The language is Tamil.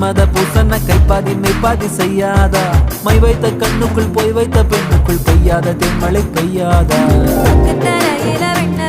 மன்மத பூசன கைப்பாதி மெய்ப்பாதி செய்யாதா மை வைத்த கண்ணுக்குள் போய் வைத்த பெண்ணுக்குள் பெய்யாத தென்மழை பெய்யாதா தரையில வெண்ண